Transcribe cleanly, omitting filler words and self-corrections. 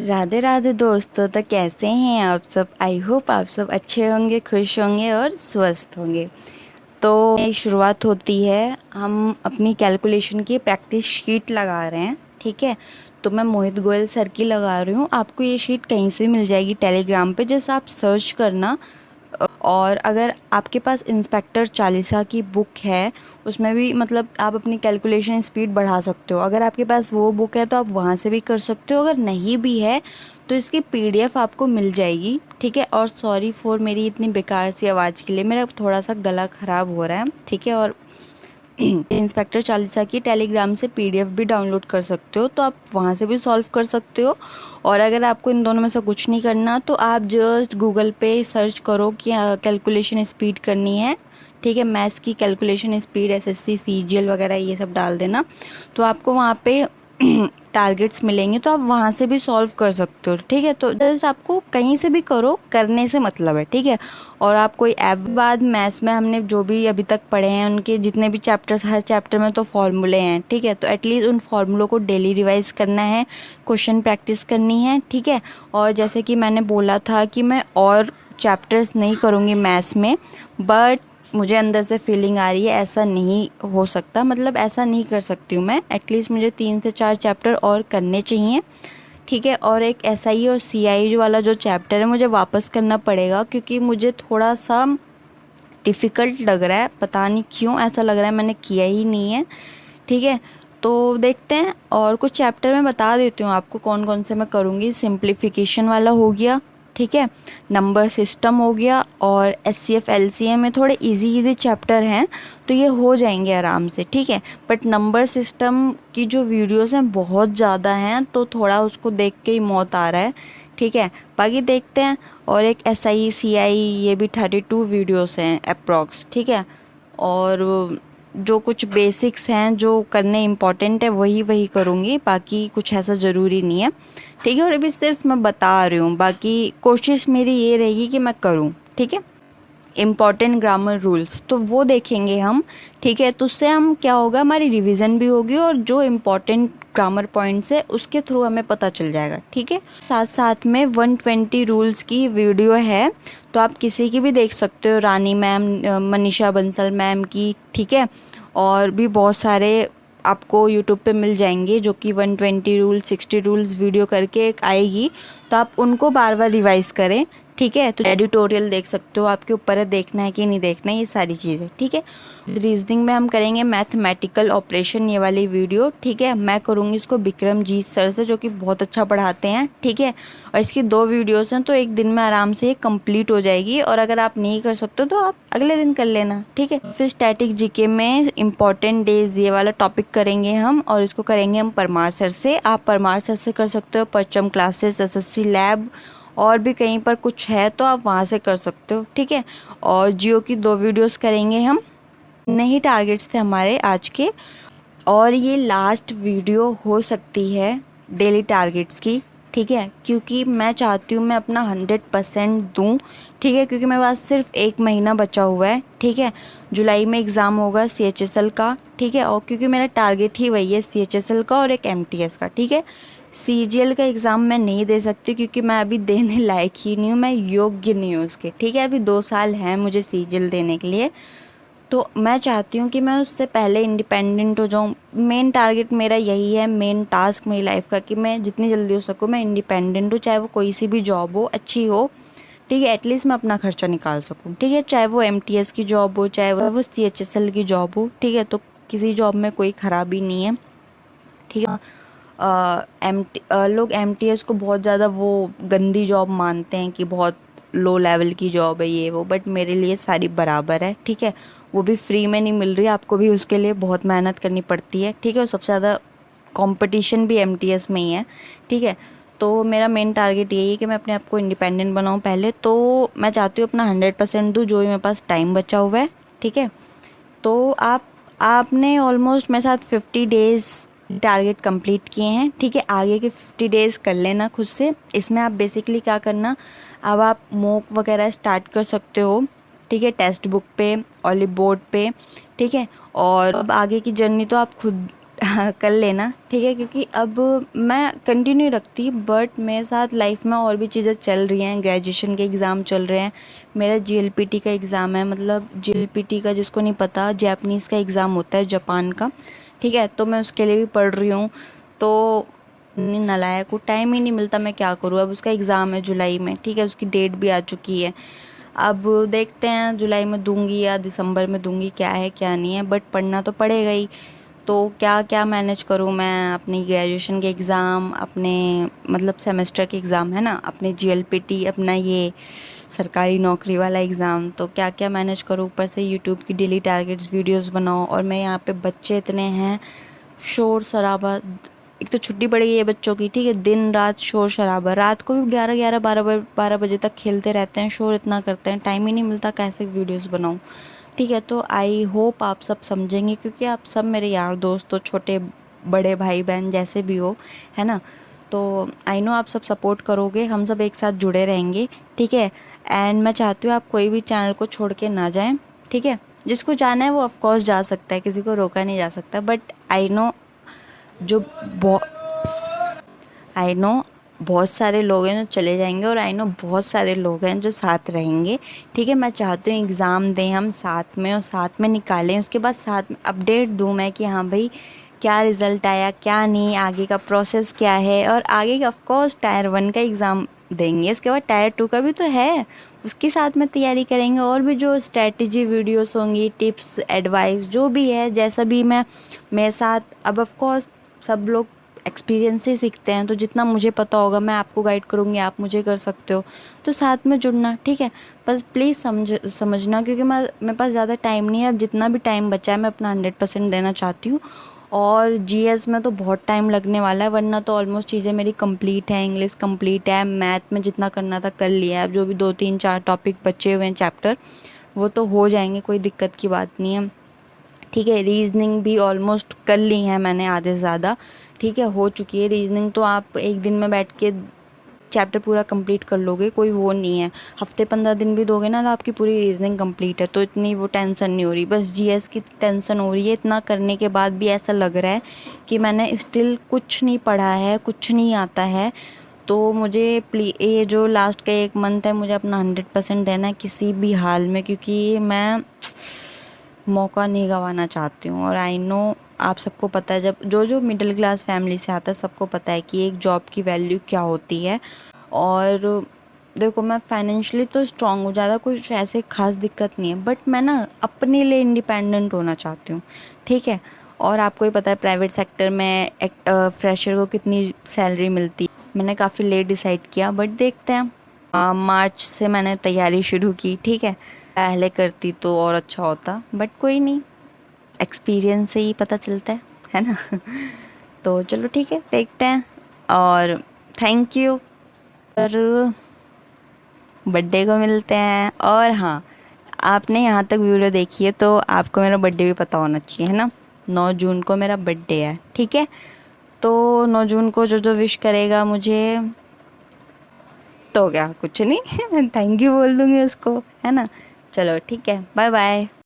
राधे राधे दोस्तों। तो कैसे हैं आप सब? आई होप आप सब अच्छे होंगे, खुश होंगे और स्वस्थ होंगे। तो शुरुआत होती है, हम अपनी कैलकुलेशन की प्रैक्टिस शीट लगा रहे हैं। ठीक है, तो मैं मोहित गोयल सर की लगा रही हूँ। आपको ये शीट कहीं से मिल जाएगी, टेलीग्राम पे जैसे आप सर्च करना। और अगर आपके पास इंस्पेक्टर चालीसा की बुक है, उसमें भी मतलब आप अपनी कैलकुलेशन स्पीड बढ़ा सकते हो। अगर आपके पास वो बुक है तो आप वहाँ से भी कर सकते हो। अगर नहीं भी है तो इसकी पीडीएफ आपको मिल जाएगी। ठीक है, और सॉरी फॉर मेरी इतनी बेकार सी आवाज़ के लिए, मेरा थोड़ा सा गला ख़राब हो रहा है। ठीक है, और इंस्पेक्टर चालीसा की टेलीग्राम से पीडीएफ भी डाउनलोड कर सकते हो, तो आप वहाँ से भी सॉल्व कर सकते हो। और अगर आपको इन दोनों में से कुछ नहीं करना तो आप जस्ट गूगल पे सर्च करो कि कैलकुलेशन स्पीड करनी है। ठीक है, मैथ्स की कैलकुलेशन स्पीड, एसएससी सीजीएल वगैरह ये सब डाल देना, तो आपको वहाँ पे टारगेट्स मिलेंगे, तो आप वहाँ से भी सॉल्व कर सकते हो। ठीक है, तो जस्ट आपको कहीं से भी करो, करने से मतलब है। ठीक है, और आप कोई ऐप बाद मैथ्स में हमने जो भी अभी तक पढ़े हैं उनके जितने भी चैप्टर्स, हर चैप्टर में तो फॉर्मूले हैं। ठीक है, तो एटलीस्ट उन फॉर्मूलों को डेली रिवाइज करना है, क्वेश्चन प्रैक्टिस करनी है। ठीक है, और जैसे कि मैंने बोला था कि मैं और चैप्टर्स नहीं करूँगी मैथ्स में, बट मुझे अंदर से फीलिंग आ रही है ऐसा नहीं हो सकता, मतलब ऐसा नहीं कर सकती हूँ मैं। एटलीस्ट मुझे 3 से 4 चैप्टर और करने चाहिए। ठीक है, और एक एसआई और सीआई वाला जो चैप्टर है मुझे वापस करना पड़ेगा, क्योंकि मुझे थोड़ा सा डिफ़िकल्ट लग रहा है। पता नहीं क्यों ऐसा लग रहा है, मैंने किया ही नहीं है। ठीक है, तो देखते हैं। और कुछ चैप्टर मैं बता देती हूँ आपको कौन कौन से मैं करूँगी। सिंप्लीफिकेशन वाला हो गया, ठीक है, नंबर सिस्टम हो गया, और एचसीएफ एलसीएम में थोड़े इजी चैप्टर हैं, तो ये हो जाएंगे आराम से। ठीक है, बट नंबर सिस्टम की जो वीडियोस हैं बहुत ज़्यादा हैं, तो थोड़ा उसको देख के ही मौत आ रहा है। ठीक है, बाकी देखते हैं। और एक एसआई सीआई, ये भी 32 वीडियोस हैं अप्रॉक्स। ठीक है, और जो कुछ बेसिक्स हैं जो करने इम्पॉर्टेंट है वही वही करूँगी, बाकी कुछ ऐसा ज़रूरी नहीं है। ठीक है, और अभी सिर्फ मैं बता रही हूँ, बाकी कोशिश मेरी ये रहेगी कि मैं करूँ। ठीक है, इम्पॉर्टेंट ग्रामर रूल्स तो वो देखेंगे हम। ठीक है, तो उससे हम क्या होगा, हमारी रिवीजन भी होगी, और जो इम्पॉर्टेंट ग्रामर पॉइंट्स है उसके थ्रू हमें पता चल जाएगा। ठीक है, साथ साथ में 120 रूल्स की वीडियो है, तो आप किसी की भी देख सकते हो, रानी मैम, मनीषा बंसल मैम की। ठीक है, और भी बहुत सारे आपको यूट्यूब पे मिल जाएंगे जो कि 120 रूल्स, 60 रूल्स वीडियो करके एक आएगी, तो आप उनको बार बार रिवाइज करें। ठीक है, तो एडिटोरियल देख सकते हो, आपके ऊपर है देखना है कि नहीं देखना है, ये सारी चीज़ें। ठीक है, रीजनिंग में हम करेंगे मैथमेटिकल ऑपरेशन, ये वाली वीडियो। ठीक है, मैं करूँगी इसको बिक्रमजीत सर से, जो कि बहुत अच्छा पढ़ाते हैं। ठीक है, और इसकी 2 वीडियोस हैं, तो एक दिन में आराम से ये कंप्लीट हो जाएगी, और अगर आप नहीं कर सकते तो आप अगले दिन कर लेना। ठीक है, फिर स्टैटिक जीके में इम्पॉर्टेंट डेज ये वाला टॉपिक करेंगे हम, और इसको करेंगे हम परमार सर से। आप परमार सर से कर सकते हो, परचम क्लासेस, एसएससी लैब, और भी कहीं पर कुछ है तो आप वहाँ से कर सकते हो। ठीक है, और जियो की 2 वीडियोस करेंगे हम। नहीं, टारगेट्स थे हमारे आज के, और ये लास्ट वीडियो हो सकती है डेली टारगेट्स की। ठीक है, क्योंकि मैं चाहती हूँ मैं अपना 100% दूँ। ठीक है, क्योंकि मेरे पास सिर्फ 1 महीना बचा हुआ है। ठीक है, जुलाई में एग्ज़ाम होगा सीएचएसएल का। ठीक है, और क्योंकि मेरा टारगेट ही वही है, सीएचएसएल का और एक एमटीएस का। ठीक है, सीजीएल का एग्ज़ाम मैं नहीं दे सकती, क्योंकि मैं अभी देने लायक ही नहीं हूँ, मैं योग्य नहीं हूँ उसके। ठीक है, अभी 2 साल हैं मुझे सीजीएल देने के लिए, तो मैं चाहती हूँ कि मैं उससे पहले इंडिपेंडेंट हो जाऊँ। मेन टारगेट मेरा यही है, मेन टास्क मेरी लाइफ का, कि मैं जितनी जल्दी हो सकूँ मैं इंडिपेंडेंट हूँ, चाहे वो कोई सी भी जॉब हो, अच्छी हो। ठीक है, एटलीस्ट मैं अपना खर्चा निकाल सकूँ। ठीक है, चाहे वो एमटीएस की जॉब हो, चाहे वो सीएचएसएल की जॉब हो। ठीक है, तो किसी जॉब में कोई ख़राबी नहीं है। ठीक है, लोग एमटीएस को बहुत ज़्यादा वो गंदी जॉब मानते हैं कि बहुत लो लेवल की जॉब है ये वो, बट मेरे लिए सारी बराबर है। ठीक है, वो भी फ्री में नहीं मिल रही, आपको भी उसके लिए बहुत मेहनत करनी पड़ती है। ठीक है, और सबसे ज़्यादा कंपटीशन भी एमटीएस में ही है। ठीक है, तो मेरा मेन टारगेट यही है कि मैं अपने आप को इंडिपेंडेंट बनाऊँ पहले, तो मैं चाहती हूँ अपना 100% दूँ, जो भी मेरे पास टाइम बचा हुआ है। ठीक है, तो आपने ऑलमोस्ट मेरे साथ 50 डेज़ टारगेट कंप्लीट किए हैं। ठीक है, आगे के 50 डेज़ कर लेना खुद से। इसमें आप बेसिकली क्या करना, अब आप मॉक वगैरह स्टार्ट कर सकते हो। ठीक है, टेक्स्ट बुक पे, ऑलिव बोर्ड पे। ठीक है, और अब आगे की जर्नी तो आप खुद कर लेना, ठीक है, क्योंकि अब मैं कंटिन्यू रखती, बट मेरे साथ लाइफ में और भी चीज़ें चल रही हैं। ग्रेजुएशन के एग्ज़ाम चल रहे हैं, मेरा जीएलपीटी का एग्ज़ाम है, मतलब जीएलपीटी का जिसको नहीं पता जैपनीज़ का एग्ज़ाम होता है, जापान का, ठीक है। तो मैं उसके लिए भी पढ़ रही हूँ। तो नालायक को टाइम ही नहीं मिलता, मैं क्या करूँ। अब उसका एग्ज़ाम है जुलाई में, ठीक है, उसकी डेट भी आ चुकी है। अब देखते हैं जुलाई में दूंगी या दिसंबर में दूंगी, क्या है क्या नहीं है, बट पढ़ना तो पड़ेगा ही। तो क्या क्या मैनेज करूँ मैं, अपनी ग्रेजुएशन के एग्ज़ाम, अपने मतलब सेमेस्टर के एग्ज़ाम है ना, अपने जीएलपीटी, अपना ये सरकारी नौकरी वाला एग्ज़ाम, तो क्या क्या मैनेज करूँ। ऊपर से यूट्यूब की डेली टारगेट्स वीडियोस बनाओ, और मैं यहाँ पे बच्चे इतने हैं, शोर शराबा। एक तो छुट्टी पड़ गई है बच्चों की, ठीक है, दिन रात शोर शराबा, रात को भी 11 12 बजे तक खेलते रहते हैं, शोर इतना करते हैं, टाइम ही नहीं मिलता कैसे वीडियोस बनाऊँ, ठीक है। तो आई होप आप सब समझेंगे, क्योंकि आप सब मेरे यार दोस्त हो, छोटे बड़े भाई बहन जैसे भी हो, है ना। तो आई नो आप सब सपोर्ट करोगे, हम सब एक साथ जुड़े रहेंगे, ठीक है। एंड मैं चाहती हूँ आप कोई भी चैनल को छोड़ के ना जाएं, ठीक है। जिसको जाना है वो ऑफ कोर्स जा सकता है, किसी को रोका नहीं जा सकता, बट आई नो जो आई नो बहुत सारे लोग हैं जो चले जाएंगे, और आई नो बहुत सारे लोग हैं जो साथ रहेंगे, ठीक है। मैं चाहती हूँ एग्ज़ाम दें हम साथ में, और साथ में निकालें, उसके बाद साथ में अपडेट दूँ मैं कि हाँ भाई क्या रिज़ल्ट आया, क्या नहीं, आगे का प्रोसेस क्या है। और आगे का ऑफकोर्स टायर 1 का एग्ज़ाम देंगे, उसके बाद टायर 2 का भी तो है, उसके साथ में तैयारी करेंगे। और भी जो स्ट्रेटजी वीडियोस होंगी, टिप्स एडवाइस जो भी है, जैसा भी मैं मेरे साथ, अब ऑफकोर्स सब लोग एक्सपीरियंस से सीखते हैं, तो जितना मुझे पता होगा मैं आपको गाइड करूँगी, आप मुझे कर सकते हो, तो साथ में जुड़ना, ठीक है। बस प्लीज़ समझना, क्योंकि मेरे पास ज़्यादा टाइम नहीं है। अब जितना भी टाइम बचा है मैं अपना 100% देना चाहती हूँ। और जीएस में तो बहुत टाइम लगने वाला है, वरना तो ऑलमोस्ट चीज़ें मेरी कंप्लीट है, इंग्लिश कंप्लीट है, मैथ में जितना करना था कर लिया है। अब जो भी 2 3 4 टॉपिक बचे हुए हैं चैप्टर, वो तो हो जाएंगे, कोई दिक्कत की बात नहीं है, ठीक है। रीजनिंग भी ऑलमोस्ट कर ली है मैंने, आधे से ज़्यादा, ठीक है, हो चुकी है रीजनिंग। तो आप एक दिन में बैठ के चैप्टर पूरा कंप्लीट कर लोगे, कोई वो नहीं है। हफ्ते 15 दिन भी दोगे ना तो आपकी पूरी रीजनिंग कंप्लीट है, तो इतनी वो टेंशन नहीं हो रही। बस जीएस की टेंशन हो रही है। इतना करने के बाद भी ऐसा लग रहा है कि मैंने स्टिल कुछ नहीं पढ़ा है, कुछ नहीं आता है। तो मुझे ये जो लास्ट का 1 मंथ है, मुझे अपना 100% देना है किसी भी हाल में, क्योंकि मैं मौका नहीं गंवाना चाहती हूँ। और आई नो आप सबको पता है, जब जो मिडिल क्लास फैमिली से आता है सबको पता है कि एक जॉब की वैल्यू क्या होती है। और देखो मैं फाइनेंशियली तो स्ट्रांग हूँ, ज़्यादा कुछ ऐसे खास दिक्कत नहीं है, बट मैं ना अपने लिए इंडिपेंडेंट होना चाहती हूँ, ठीक है। और आपको ही पता है प्राइवेट सेक्टर में एक फ्रेशर को कितनी सैलरी मिलती है। मैंने काफ़ी लेट डिसाइड किया, बट देखते हैं। मार्च से मैंने तैयारी शुरू की, ठीक है। पहले करती तो और अच्छा होता, बट कोई नहीं, एक्सपीरियंस से ही पता चलता है ना। तो चलो ठीक है, देखते हैं। और थैंक यू, और बर्थडे को मिलते हैं। और हाँ, आपने यहाँ तक वीडियो देखी है तो आपको मेरा बर्थडे भी पता होना चाहिए, है ना। 9 जून को मेरा बर्थडे है, ठीक है। तो 9 जून को जो जो विश करेगा मुझे, तो क्या कुछ नहीं थैंक यू बोल दूँगी उसको, है ना। चलो ठीक है, बाय बाय।